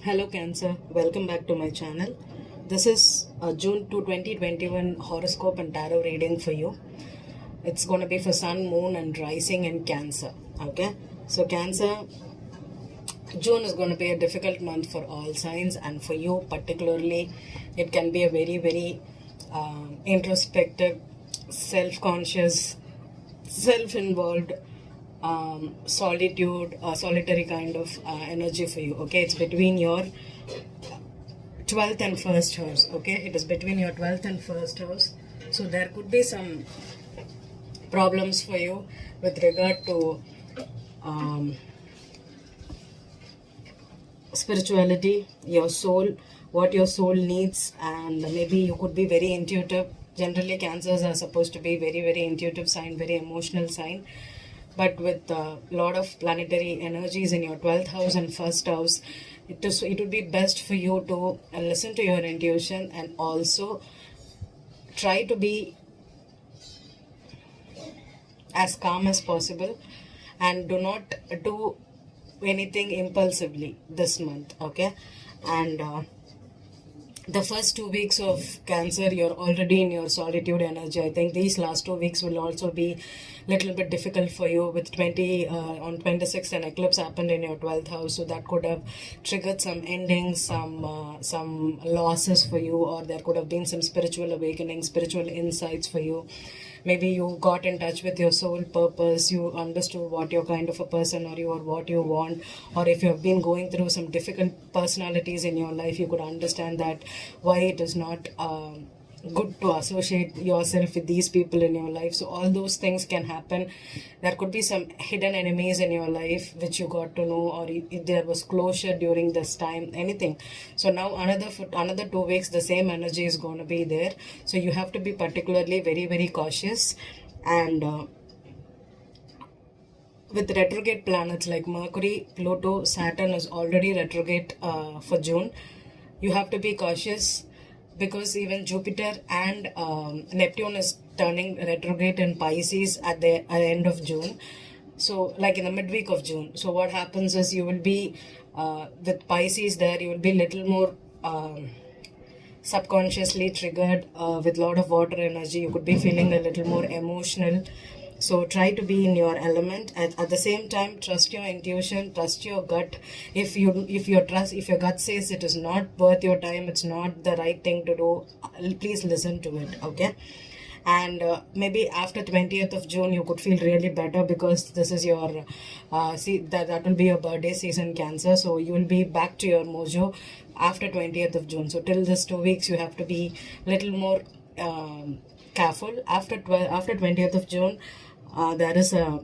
Hello Cancer, welcome back to my channel. This is June 2, 2021 horoscope and tarot reading for you. It's going to be for Sun, Moon and Rising in Cancer. Okay, so Cancer, June is going to be a difficult month for all signs, and for you particularly, it can be a very introspective, self-conscious, self-involved, solitary kind of energy for you. Okay, it's between your 12th and 1st house. Okay, it is between your 12th and 1st house, so there could be some problems for you with regard to spirituality, your soul, what your soul needs, and maybe you could be very intuitive. Generally cancers are supposed to be very intuitive sign, very emotional sign, but with a lot of planetary energies in your 12th house and 1st house, it would be best for you to listen to your intuition and also try to be as calm as possible and do not do anything impulsively this month. Okay, and the first 2 weeks of Cancer, you're already in your solitude energy. I think these last 2 weeks will also be little bit difficult for you with on 26th an eclipse happened in your 12th house, so that could have triggered some endings, some losses for you, or there could have been some spiritual awakening, spiritual insights for you. Maybe you got in touch with your soul purpose, you understood what you're kind of a person or you or what you want, or if you have been going through some difficult personalities in your life, you could understand that why it is not good to associate yourself with these people in your life. So all those things can happen. There could be some hidden enemies in your life which you got to know, or if there was closure during this time, anything. So now another 2 weeks the same energy is going to be there, so you have to be particularly very cautious. And with retrograde planets like Mercury, Pluto, Saturn is already retrograde for June. You have to be cautious because even Jupiter and Neptune is turning retrograde in Pisces at the end of June. So like in the midweek of June. So what happens is you will be with Pisces there, you will be little more subconsciously triggered with lot of water energy. You could be feeling a little more emotional. So try to be in your element, and at the same time trust your intuition, trust your gut. If your gut says it is not worth your time, it's not the right thing to do, please listen to it. Okay, and maybe after 20th of June you could feel really better because this is your that will be your birthday season, Cancer. So you will be back to your mojo after 20th of June. So till this 2 weeks you have to be little more careful. After 20th of June, there is a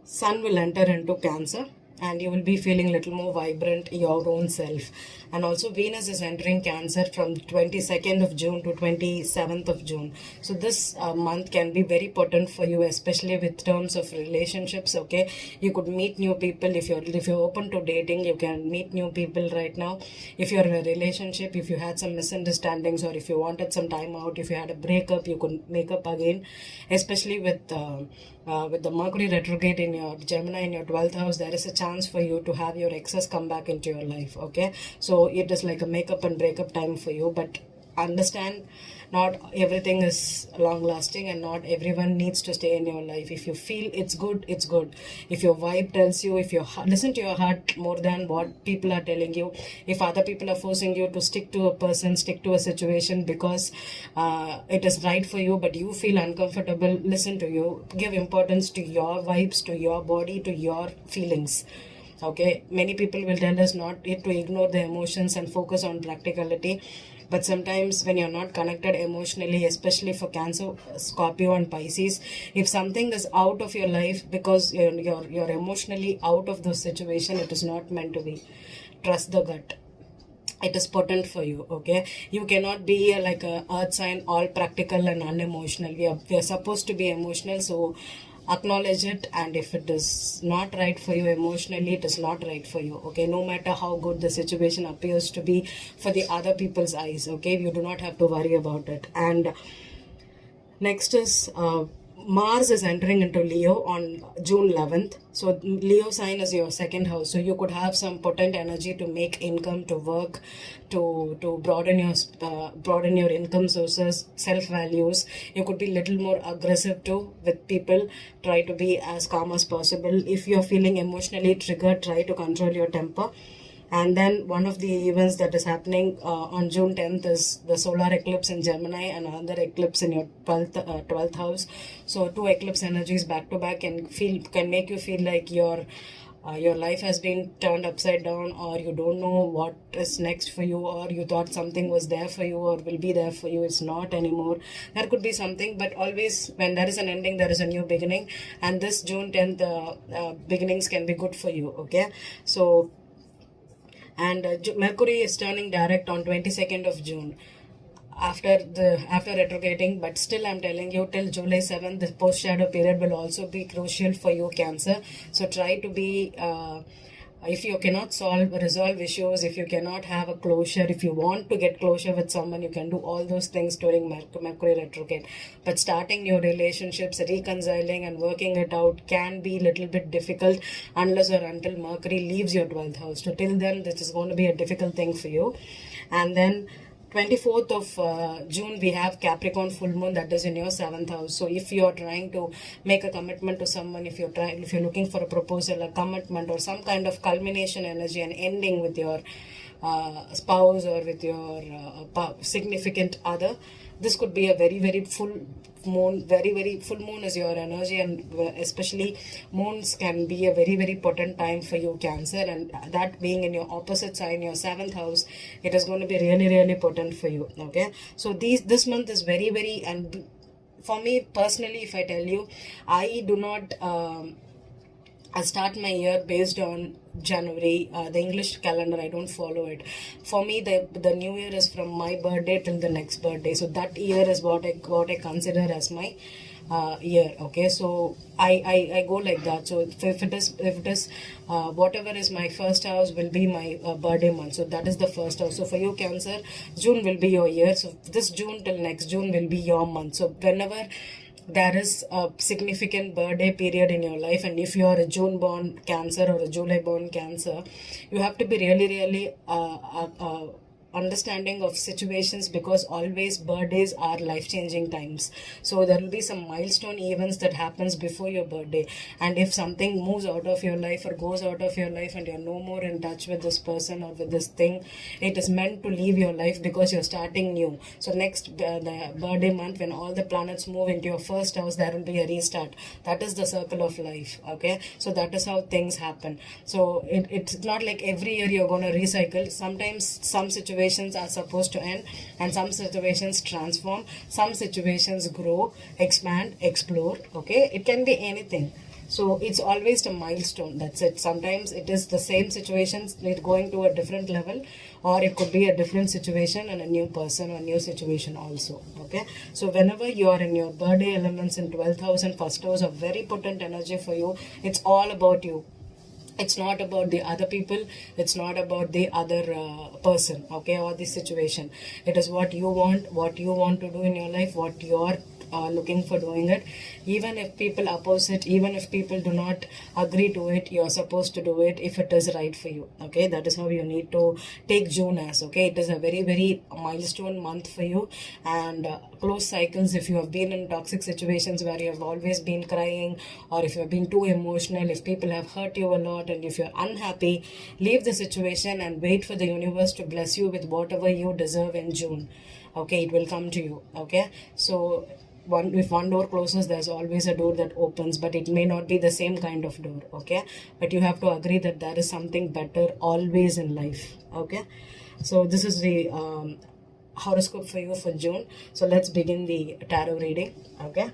Sun will enter into Cancer, and you will be feeling little more vibrant, your own self. And also Venus is entering Cancer from 22nd of June to 27th of June. So this month can be very potent for you, especially with terms of relationships. Okay, you could meet new people. If you're open to dating, you can meet new people right now. If you're in a relationship, if you had some misunderstandings, or if you wanted some time out, if you had a breakup, you could make up again. Especially with the Mercury retrograde in your Gemini in your 12th house, there is a chance for you to have your exes come back into your life. Okay, so it is like a makeup and breakup time for you, but understand not everything is long lasting and not everyone needs to stay in your life. If you feel it's good, it's good. If your vibe tells you, if you listen to your heart more than what people are telling you, if other people are forcing you to stick to a person, stick to a situation because it is right for you but you feel uncomfortable, listen to you. Give importance to your vibes, to your body, to your feelings. Okay, many people will tell us not to ignore the emotions and focus on practicality, but sometimes when you're not connected emotionally, especially for Cancer, Scorpio and Pisces, if something is out of your life because you're emotionally out of the situation, it is not meant to be. Trust the gut, it is potent for you. Okay, you cannot be like a earth sign, all practical and unemotional. We are supposed to be emotional, so acknowledge it, and if it is not right for you emotionally, it is not right for you. Okay, no matter how good the situation appears to be for the other people's eyes. Okay, you do not have to worry about it. And next is Mars is entering into Leo on June 11th. So Leo sign is your second house. So you could have some potent energy to make income, to work, to broaden your income sources, self values. You could be little more aggressive too with people. Try to be as calm as possible. If you're feeling emotionally triggered, try to control your temper. And then one of the events that is happening on June 10th is the solar eclipse in Gemini and another eclipse in your 12th house. So two eclipse energies back to back can make you feel like your life has been turned upside down, or you don't know what is next for you, or you thought something was there for you or will be there for you, it's not anymore. There could be something, but always when there is an ending, there is a new beginning, and this June 10th beginnings can be good for you. Okay, so and Mercury is turning direct on 22nd of June after retrograding, but still I'm telling you till July 7th the post shadow period will also be crucial for you, Cancer. So try to be if you cannot resolve issues, if you cannot have a closure, if you want to get closure with someone, you can do all those things during Mercury retrograde. But starting new relationships, reconciling and working it out can be a little bit difficult unless or until Mercury leaves your 12th house. So till then, this is going to be a difficult thing for you. And then 24th of June, we have Capricorn full moon that is in your 7th house. So if you're trying to make a commitment to someone, if you're looking for a proposal, a commitment, or some kind of culmination energy and ending with your spouse or with your significant other, this could be a very, very full moon. Very, very full moon is your energy, and especially moons can be a very, very potent time for you, Cancer. And that being in your opposite sign, your 7th house, it is going to be really, really potent for you. Okay, so this month is very, very, and for me personally, if I tell you, I do not I start my year based on January, the English calendar. I don't follow it. For me, the new year is from my birthday till the next birthday. So that year is what I consider as my year. Okay, so I go like that. So if it is whatever is my first house will be my birthday month. So that is the first house. So for you, Cancer, June will be your year. So this June till next June will be your month. So whenever there is a significant birthday period in your life, and if you are a June born Cancer or a July born Cancer, you have to be really, really understanding of situations, because always birthdays are life-changing times. So there will be some milestone events that happens before your birthday, and if something moves out of your life or goes out of your life and you're no more in touch with this person or with this thing, it is meant to leave your life because you're starting new. So next the birthday month, when all the planets move into your first house, there will be a restart. That is the circle of life. Okay, so that is how things happen. So it's not like every year you're going to recycle. Sometimes some situations are supposed to end, and some situations transform, some situations grow, expand, explore. Okay, it can be anything. So it's always a milestone. That's it. Sometimes it is the same situations with going to a different level, or it could be a different situation and a new person or new situation also. Okay, so whenever you are in your birthday elements in 12th house and first house, a very potent energy for you. It's all about you. It's not about the other people. It's not about the other person, okay, or the situation. It is what you want to do in your life, what you're looking for doing it. Even if people oppose it, even if people do not agree to it, you're supposed to do it if it is right for you. Okay, that is how you need to take June as. Okay, it is a very, very milestone month for you, and close cycles. If you have been in toxic situations where you have always been crying, or if you have been too emotional, if people have hurt you a lot, and if you're unhappy, leave the situation and wait for the universe to bless you with whatever you deserve in June. Okay, it will come to you. Okay, so if one door closes, there's always a door that opens, but it may not be the same kind of door. Okay, but you have to agree that there is something better always in life. Okay, so this is the horoscope for you for June. So let's begin the tarot reading. Okay,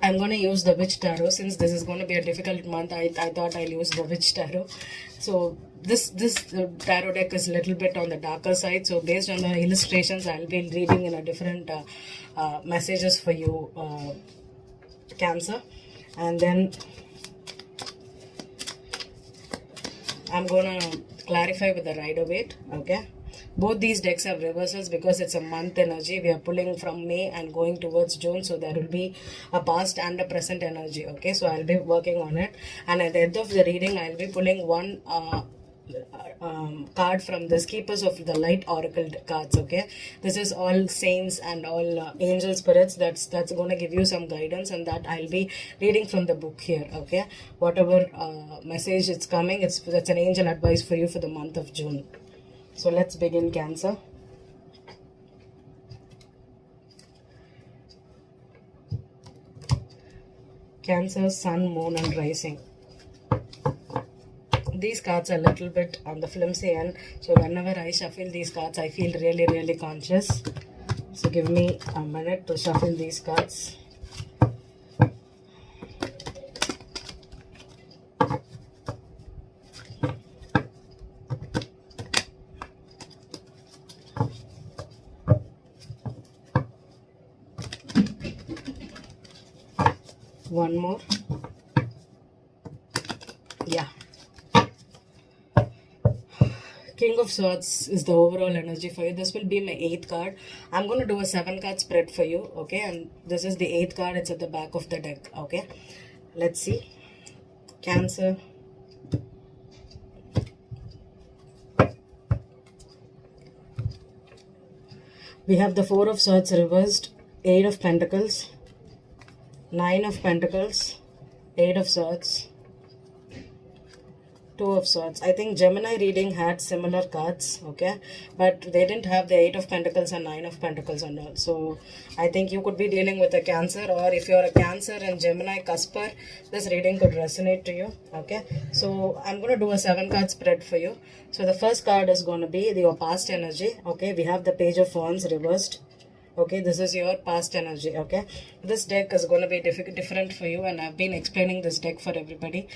I'm going to use the Witch Tarot. Since this is going to be a difficult month, I thought I'll use the Witch Tarot. So this tarot deck is a little bit on the darker side. So based on the illustrations, I'll be reading in a different messages for you, Cancer. And then I'm going to clarify with the Rider-Waite. Okay, Both these decks have reversals because it's a month energy. We are pulling from May and going towards June, so there will be a past and a present energy. Okay, so I'll be working on it, and at the end of the reading I'll be pulling one card from this Keepers of the Light Oracle cards. Okay, this is all saints and all angel spirits. That's going to give you some guidance, and that I'll be reading from the book here. Okay, whatever message it's coming, that's an angel advice for you for the month of June. So let's begin, Cancer. Cancer, Sun, Moon and Rising. These cards are a little bit on the flimsy end, so whenever I shuffle these cards I feel really conscious. So give me a minute to shuffle these cards. One more. Yeah. King of Swords is the overall energy for you. This will be my 8th card. I'm going to do a 7 card spread for you. Okay, and this is the 8th card. It's at the back of the deck. Okay, let's see. Cancer. We have the 4 of Swords reversed, 8 of Pentacles, 9 of Pentacles, 8 of Swords, 2 of Swords. I think Gemini reading had similar cards, okay, but they didn't have the 8 of Pentacles and 9 of Pentacles and all. So I think you could be dealing with a Cancer, or if you're a Cancer and Gemini cusper, this reading could resonate to you. Okay, so I'm going to do a 7 card spread for you. So the first card is going to be your past energy. Okay, we have the Page of Wands reversed. Okay, this is your past energy. Okay, this deck is going to be different for you, and I've been explaining this deck for everybody.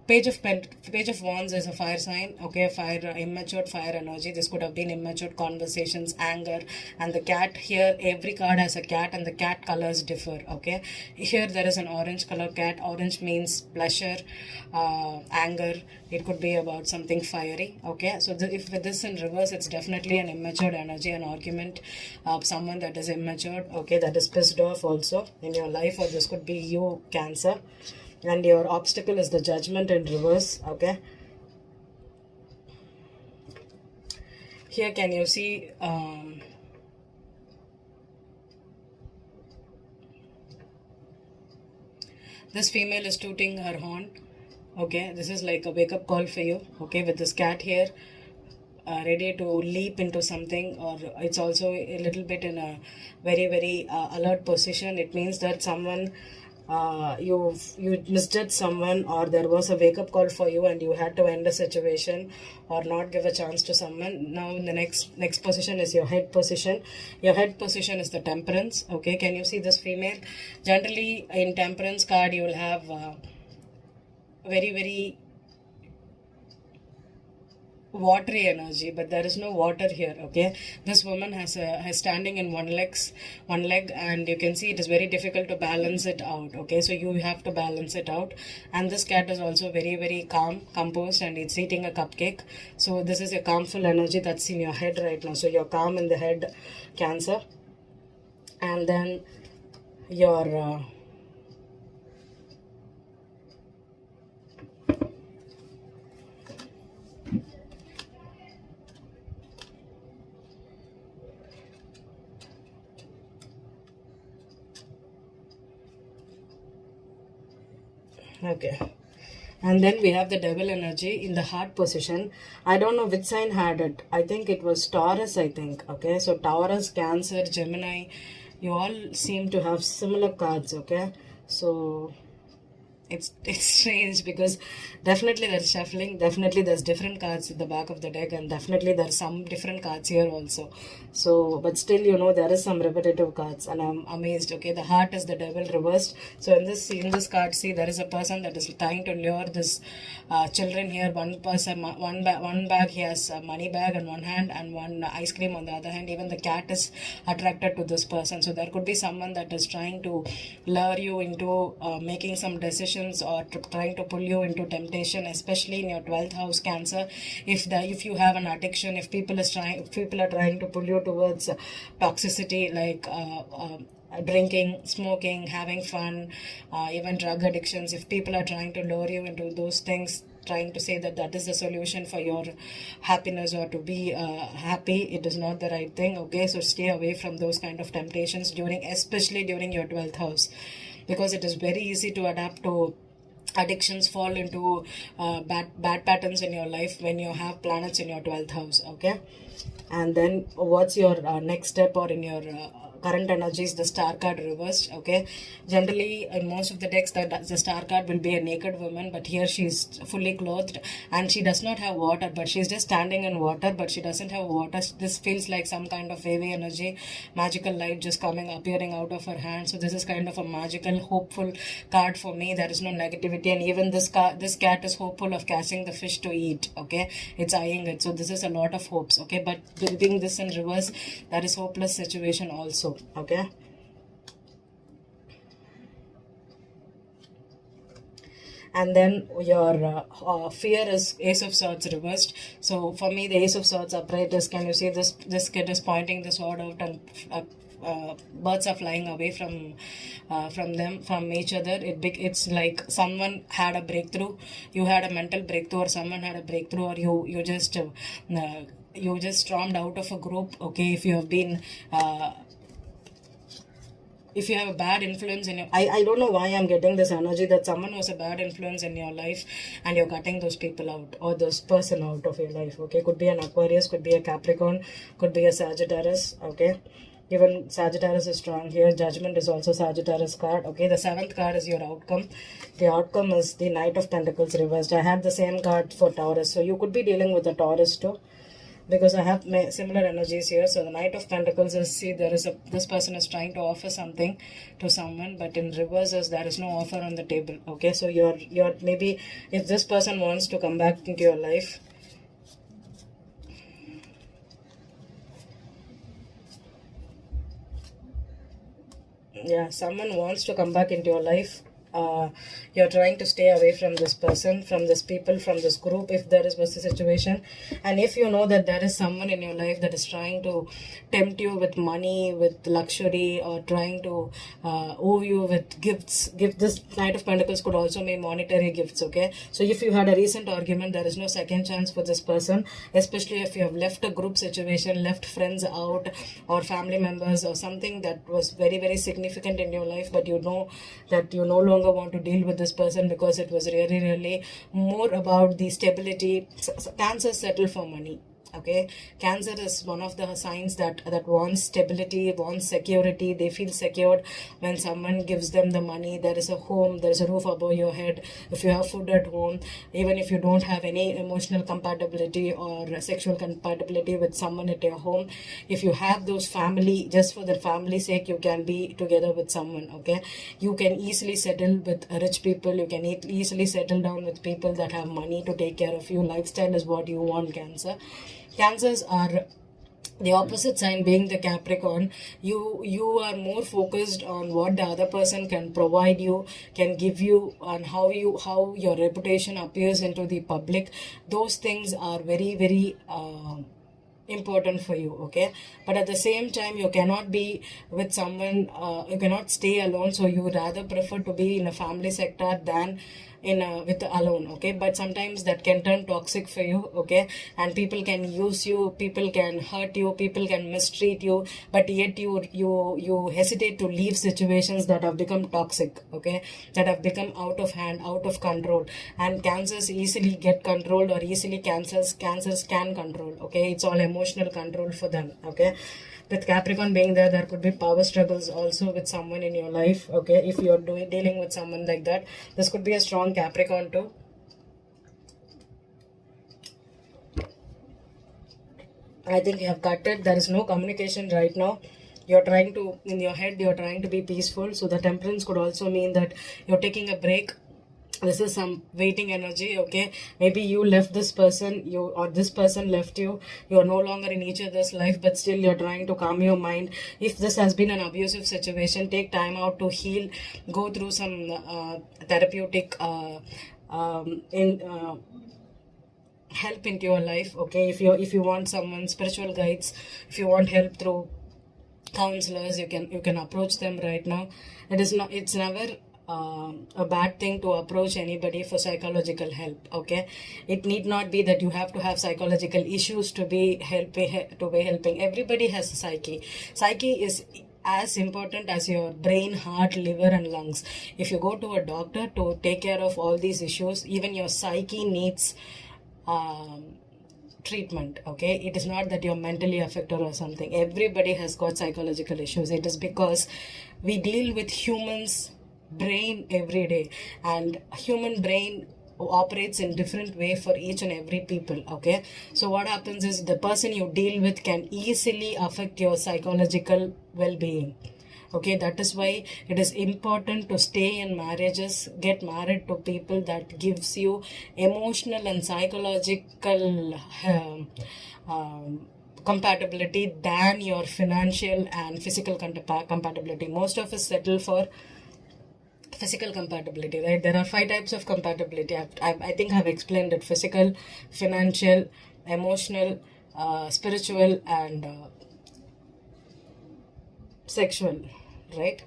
Page of Wands is a fire sign. Okay, fire, immature fire energy. This could have been immature conversations, anger, and the cat here. Every card has a cat, and the cat colors differ. Okay, here there is an orange color cat. Orange means pleasure, anger. It could be about something fiery. Okay, so if with this in reverse, it's definitely an immature energy, an argument of someone that is immature. Okay, that is pissed off also in your life, or this could be you, Cancer. And your obstacle is the Judgment in reverse. Okay, here can you see this female is tooting her horn. Okay, this is like a wake-up call for you. Okay, with this cat here, ready to leap into something, or it's also a little bit in a very alert position. It means that someone you misjudged someone, or there was a wake-up call for you and you had to end a situation or not give a chance to someone. Now in the next position is your head position. Your head position is the Temperance. Okay, can you see this female? Generally in Temperance card you will have very watery energy, but there is no water here. Okay, this woman has standing in one leg, and you can see it is very difficult to balance it out. Okay, so you have to balance it out. And this cat is also very calm, composed, and it's eating a cupcake. So this is a calmful energy that's in your head right now. So you're calm in the head, Cancer. And then your okay, and then we have the Devil energy in the heart position. I don't know which sign had it. I think it was Taurus, I think. Okay, so Taurus, Cancer, Gemini, you all seem to have similar cards. Okay, so it's strange because definitely there's shuffling, definitely there's different cards at the back of the deck, and definitely there's some different cards here also. So but still, you know, there is some repetitive cards, and I'm amazed. Okay, the heart is the Devil reversed. So in this card, see, there is a person that is trying to lure this children here. One person, one bag, he has a money bag in one hand and one ice cream on the other hand. Even the cat is attracted to this person. So there could be someone that is trying to lure you into making some decision addictions or trying to pull you into temptation, especially in your 12th house, Cancer. If you have an addiction, if people are trying to pull you towards toxicity, like drinking, smoking, having fun, even drug addictions, if people are trying to lure you into those things, trying to say that that is the solution for your happiness or to be happy, it is not the right thing. Okay, so stay away from those kind of temptations especially during your 12th house, because it is very easy to adapt to addictions, fall into bad patterns in your life when you have planets in your 12th house. Okay, and then what's your next step, or in your current energies, the star card reversed. Okay, generally in most of the decks the star card will be a naked woman, but here she's fully clothed and she does not have water, but she's just standing in water, but she doesn't have water. This feels like some kind of wavy energy, magical light just appearing out of her hand. So this is kind of a magical, hopeful card for me. There is no negativity, and even this cat is hopeful of catching the fish to eat. Okay, it's eyeing it, so this is a lot of hopes. Okay, but building this in reverse, that is hopeless situation also. Okay, and then your fear is Ace of Swords reversed. So for me, the Ace of Swords upright is, can you see this kid is pointing the sword out, and birds are flying away from each other. It's like someone had a breakthrough, you had a mental breakthrough, or someone had a breakthrough, or you just stormed out of a group. Okay, if you have been if you have a bad influence in your, I don't know why I'm getting this energy that someone was a bad influence in your life and you're cutting those people out, or this person out of your life. Okay, could be an Aquarius, could be a Capricorn, could be a Sagittarius. Okay, even Sagittarius is strong here. Judgment is also Sagittarius card. Okay, the 7th card is your outcome. The outcome is the Knight of Pentacles reversed. I had the same card for Taurus, so you could be dealing with a Taurus too, because I have similar energies here. So the Knight of Pentacles is, see, this person is trying to offer something to someone, but in reverse there is no offer on the table. Okay, so you're maybe, if this person wants to come back into your life, yeah, someone wants to come back into your life. You're trying to stay away from this person, from this people, from this group, if there was a situation. And if you know that there is someone in your life that is trying to tempt you with money, with luxury, or trying to owe you with gifts, this Knight of Pentacles could also mean monetary gifts. Okay, so if you had a recent argument, there is no second chance for this person, especially if you have left a group situation, left friends out, or family members, or something that was very, very significant in your life, but you know that you no longer want to deal with this person because it was really, really more about the stability. Cancer settle for money. Okay, Cancer is one of the signs that wants stability, wants security. They feel secured when someone gives them the money. There is a home, there is a roof above your head, if you have food at home, even if you don't have any emotional compatibility or sexual compatibility with someone at your home, if you have those family, just for the family sake, you can be together with someone. Okay, you can easily settle with rich people, you can easily settle down with people that have money to take care of you. Lifestyle is what you want, Cancer. Cancers are the opposite sign, being the Capricorn. You are more focused on what the other person can provide you, can give you, and how your reputation appears into the public. Those things are very, very important for you. Okay, but at the same time, you cannot be with someone, you cannot stay alone, so you rather prefer to be in a family sector than with alone. Okay, but sometimes that can turn toxic for you. Okay, and people can use you, people can hurt you, people can mistreat you, but yet you hesitate to leave situations that have become toxic. Okay, that have become out of hand, out of control. And Cancers easily get controlled, or easily cancers can control. Okay, it's all emotional control for them. Okay, with Capricorn being there could be power struggles also with someone in your life. Okay, if you're dealing with someone like that, this could be a strong Capricorn too. I think you have cut it. There is no communication right now. You're trying to, in your head, you're trying to be peaceful. So the Temperance could also mean that you're taking a break This is some waiting energy. Okay, maybe you left this person, you or this person left you. You are no longer in each other's life, but still you're trying to calm your mind. If this has been an abusive situation, take time out to heal. Go through some therapeutic in help into your life. Okay, if you want someone spiritual guides, if you want help through counselors, you can approach them right now. It's never a bad thing to approach anybody for psychological help. Okay, it need not be that you have to have psychological issues to be helping. Everybody has a psyche is as important as your brain, heart, liver and lungs. If you go to a doctor to take care of all these issues, even your psyche needs treatment. Okay, it is not that you're mentally affected or something. Everybody has got psychological issues. It is because we deal with humans brain every day, and human brain operates in different way for each and every people. Okay, so what happens is the person you deal with can easily affect your psychological well-being. Okay, that is why it is important to stay in marriages, get married to people that gives you emotional and psychological compatibility than your financial and physical compatibility. Most of us settle for physical compatibility, right? There are 5 types of compatibility. I think I've explained it: physical, financial, emotional, spiritual and sexual, right?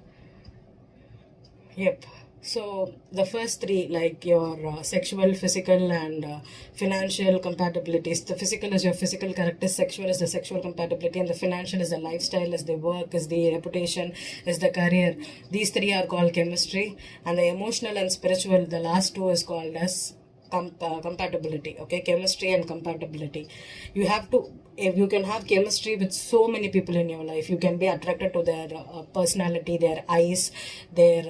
Yep. So the first 3, like your sexual, physical and financial compatibilities. The physical is your physical character, sexual is the sexual compatibility, and the financial is the lifestyle, is the work, is the reputation, is the career. These 3 are called chemistry, and the emotional and spiritual, the last 2 is called as compatibility. Okay, chemistry and compatibility. You have to, if you can have chemistry with so many people in your life, you can be attracted to their personality, their eyes, their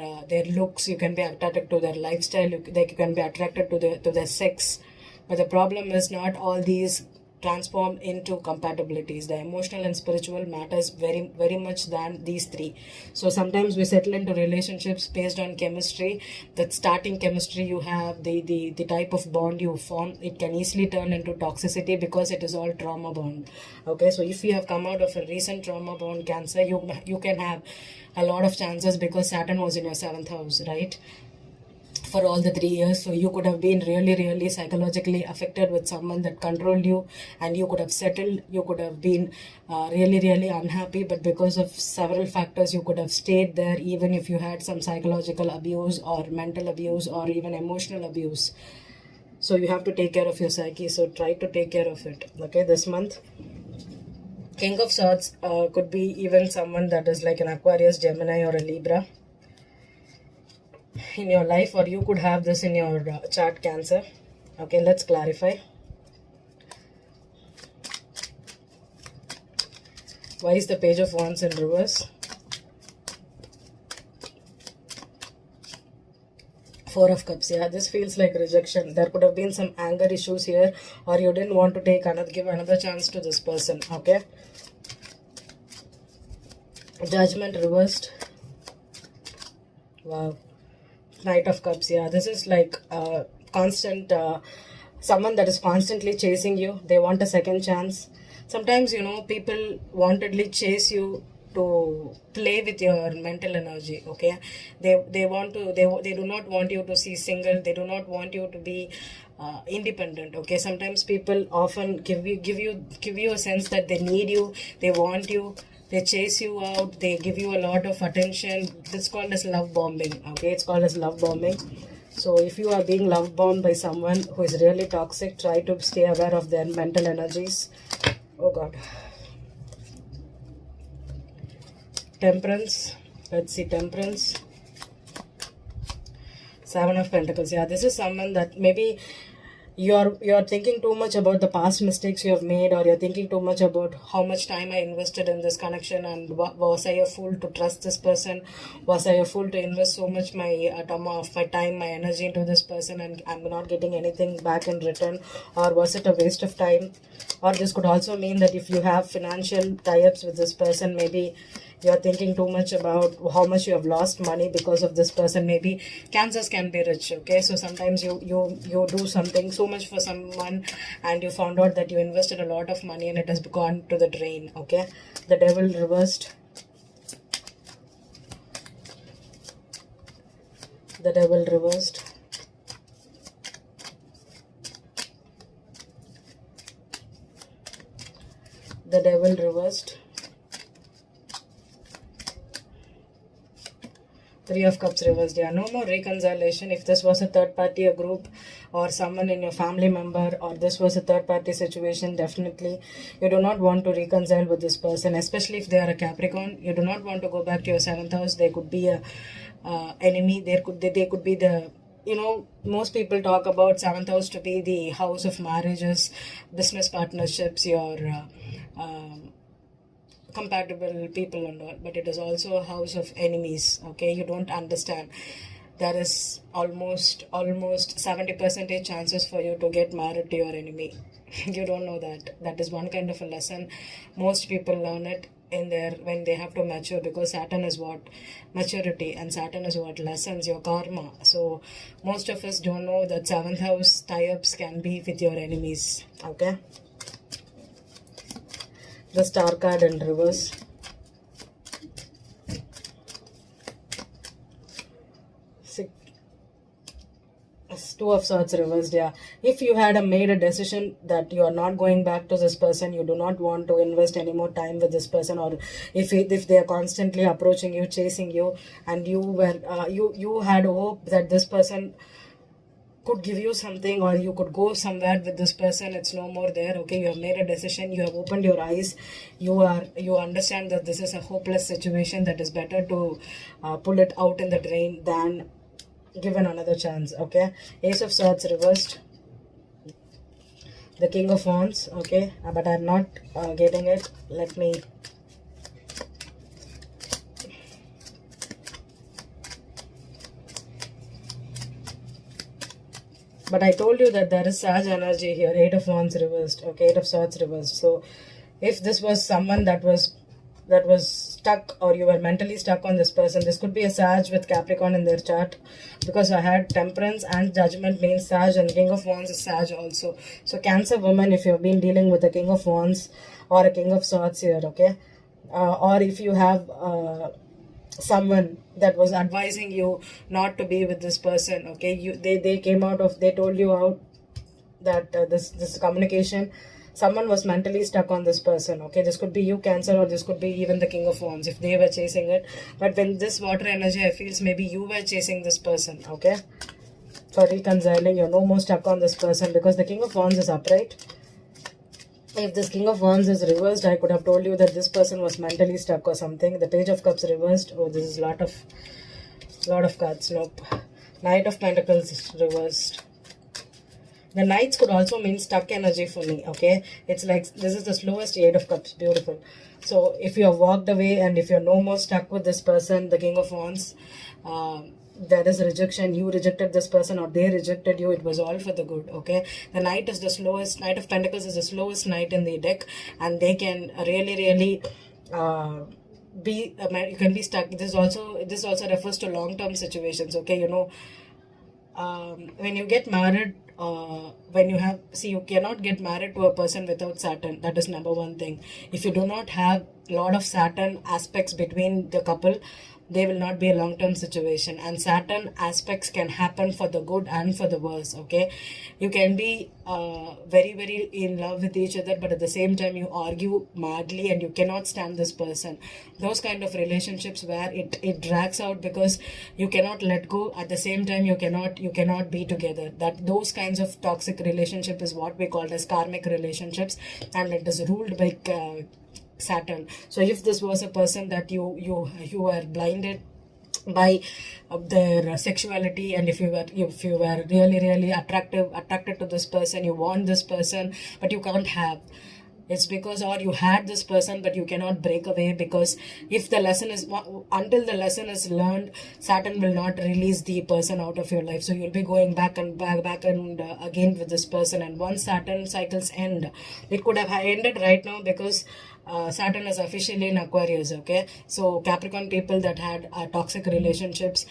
looks. You can be attracted to their lifestyle. You can be attracted to their sex. But the problem is not all these transform into compatibilities. The emotional and spiritual matters very, very much than these 3. So sometimes we settle into relationships based on chemistry. That starting chemistry you have, the type of bond you form, it can easily turn into toxicity because it is all trauma bond. Okay, so if you have come out of a recent trauma bond Cancer, you can have a lot of chances because Saturn was in your 7th house, right? For all the 3 years. So you could have been really, really psychologically affected with someone that controlled you, and you could have settled. You could have been really, really unhappy, but because of several factors, you could have stayed there even if you had some psychological abuse or mental abuse or even emotional abuse. So you have to take care of your psyche. So try to take care of it. Okay, this month. King of Swords could be even someone that is like an Aquarius, Gemini or a Libra in your life, or you could have this in your chart, Cancer. Okay, let's clarify. Why is the Page of Wands in reverse? 4 of Cups. Yeah, this feels like rejection. There could have been some anger issues here, or you didn't want to give another chance to this person. Okay, Judgment reversed. Wow. Knight of Cups. Yeah, this is like constant someone that is constantly chasing you. They want a second chance. Sometimes, people wantedly chase you to play with your mental energy. Okay, they want to, they do not want you to see single. They do not want you to be independent. Okay, sometimes people often give you a sense that they need you, they want you, they chase you out, they give you a lot of attention. It's called as love bombing. Okay, it's called as love bombing. So if you are being love bombed by someone who is really toxic, try to stay aware of their mental energies. Oh God. Temperance. Let's see, Temperance. 7 of Pentacles. Yeah, this is someone that maybe you're thinking too much about the past mistakes you have made, or you're thinking too much about how much time I invested in this connection, and was I a fool to trust this person? Was I a fool to invest so much of my time, my energy into this person, and I'm not getting anything back in return? Or was it a waste of time? Or this could also mean that if you have financial tie-ups with this person, maybe You're thinking too much about how much you have lost money because of this person. Maybe cancers can be rich, okay? So sometimes you do something so much for someone, and you found out that you invested a lot of money and it has gone to the drain, okay? The devil reversed. The devil reversed. The devil reversed. Three of Cups reversed. Yeah, no more reconciliation. If this was a third party, a group, or someone in your family member, or this was a third party situation, definitely you do not want to reconcile with this person, especially if they are a Capricorn. You do not want to go back to your 7th house. They could be a enemy. They could be the, you know, most people talk about 7th house to be the house of marriages, business partnerships, your compatible people and all, but it is also a house of enemies, okay? You don't understand. There is almost 70% chances for you to get married to your enemy. You don't know that. That is one kind of a lesson. Most people learn it in their, when they have to mature, because Saturn is what? Maturity, and Saturn is what? Lessons, your karma. So most of us don't know that 7th house tie-ups can be with your enemies, okay? The Star card in reverse. Two of Swords reversed. Yeah, if you had made a decision that you are not going back to this person, you do not want to invest any more time with this person, or if they are constantly approaching you, chasing you, and you were you had hope that this person could give you something, or you could go somewhere with this person, it's no more there, okay? You have made a decision, you have opened your eyes, you understand that this is a hopeless situation, that is better to pull it out in the drain than given another chance, okay? Ace of Swords reversed. The King of Wands, okay? But I'm not getting it. Let me... But I told you that there is Sag energy here. 8 of Wands reversed. Okay, 8 of Swords reversed. So if this was someone that was stuck, or you were mentally stuck on this person, this could be a Sag with Capricorn in their chart, because I had Temperance and Judgment means Sag, and King of Wands is Sag also. So Cancer woman, if you've been dealing with a King of Wands or a King of Swords here, okay? Or if you have someone that was advising you not to be with this person, okay? They came out of, they told you out that this communication, someone was mentally stuck on this person, okay? This could be you, Cancer, or this could be even the King of Wands if they were chasing it. But when this water energy, I feel maybe you were chasing this person, okay? For reconciling, you're no more stuck on this person, because the King of Wands is upright. If this King of Wands is reversed, I could have told you that this person was mentally stuck or something. The Page of Cups reversed. Oh, this is a lot of cards. Nope. Knight of Pentacles is reversed. The Knights could also mean stuck energy for me, okay? It's like, this is the slowest 8 of Cups. Beautiful. So if you have walked away and if you're no more stuck with this person, the King of Wands, there is rejection, you rejected this person or they rejected you, it was all for the good, okay? The Knight is the slowest, Knight of Pentacles is the slowest knight in the deck, and they can really be, you can be stuck. This also refers to long-term situations, okay? You know, when you get married, you cannot get married to a person without Saturn. That is number one thing. If you do not have a lot of Saturn aspects between the couple, they will not be a long-term situation. And Saturn aspects can happen for the good and for the worse, okay? You can be very in love with each other, but at the same time you argue madly and you cannot stand this person. Those kind of relationships where it drags out because you cannot let go, at the same time you cannot be together. Those kinds of toxic relationship is what we call as karmic relationships, and it is ruled by Saturn. So if this was a person that you were blinded by their sexuality, and if you were really attracted to this person, you want this person, but you can't have, It's because, or you had this person but you cannot break away, because if the lesson is, until the lesson is learned, Saturn will not release the person out of your life. So you'll be going back and back and again with this person. And once Saturn cycles end, it could have ended right now, because Saturn is officially in Aquarius. Okay, so Capricorn people that had toxic relationships,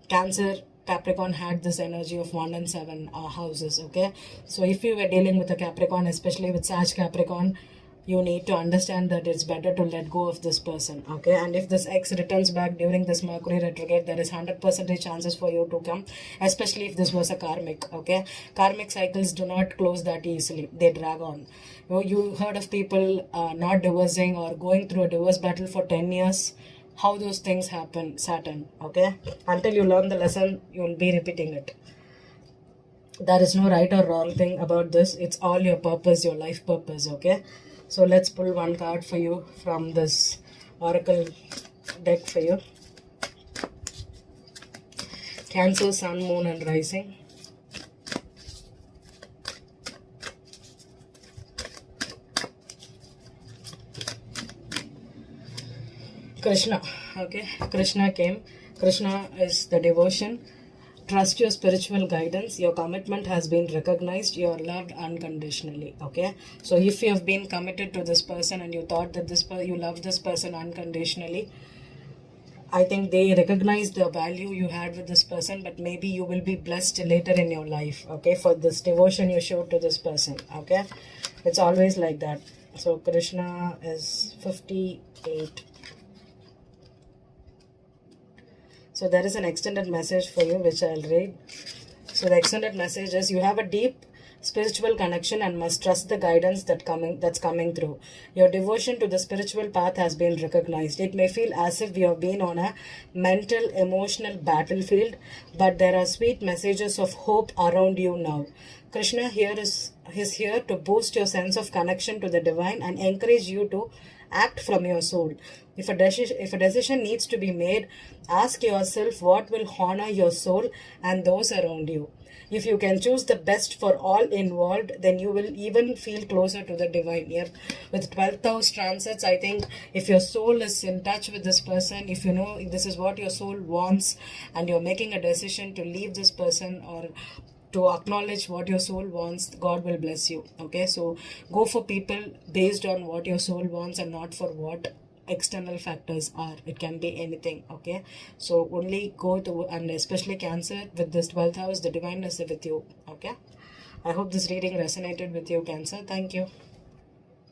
Cancer, Capricorn had this energy of 1 and 7 houses. Okay, so if you were dealing with a Capricorn, especially with Sag Capricorn, you need to understand that it's better to let go of this person. Okay, and if this ex returns back during this Mercury retrograde, there is 100% chances for you to come, especially if this was a karmic. Okay, karmic cycles do not close that easily, they drag on. You heard of people not divorcing or going through a divorce battle for 10 years. How those things happen, Saturn. Okay, until you learn the lesson, you will be repeating it. There is no right or wrong thing about this. It's all your purpose, your life purpose. Okay, so let's pull one card for you from this oracle deck for you. Cancer, Sun, Moon and Rising. Krishna. Okay, Krishna came. Krishna is the devotion. Trust your spiritual guidance. Your commitment has been recognized. You are loved unconditionally. Okay, so if you have been committed to this person and you thought that you love this person unconditionally, I think they recognize the value you had with this person, but maybe you will be blessed later in your life. Okay, for this devotion you showed to this person. Okay, it's always like that. So Krishna is 58. So there is an extended message for you, which I'll read. So the extended message is, you have a deep spiritual connection and must trust the guidance that's coming through. Your devotion to the spiritual path has been recognized. It may feel as if you have been on a mental, emotional battlefield, but there are sweet messages of hope around you now. Krishna here is here to boost your sense of connection to the divine and encourage you to act from your soul. If a decision needs to be made, ask yourself what will honor your soul and those around you. If you can choose the best for all involved, then you will even feel closer to the divine. Yep. With 12th house transits, I think if your soul is in touch with this person, if you know this is what your soul wants, and you're making a decision to leave this person or to acknowledge what your soul wants, God will bless you. Okay, so go for people based on what your soul wants and not for what external factors are. It can be anything. Okay, so only go to, and especially Cancer, with this 12th house, the divine is with you. Okay, I hope this reading resonated with you, Cancer. Thank you.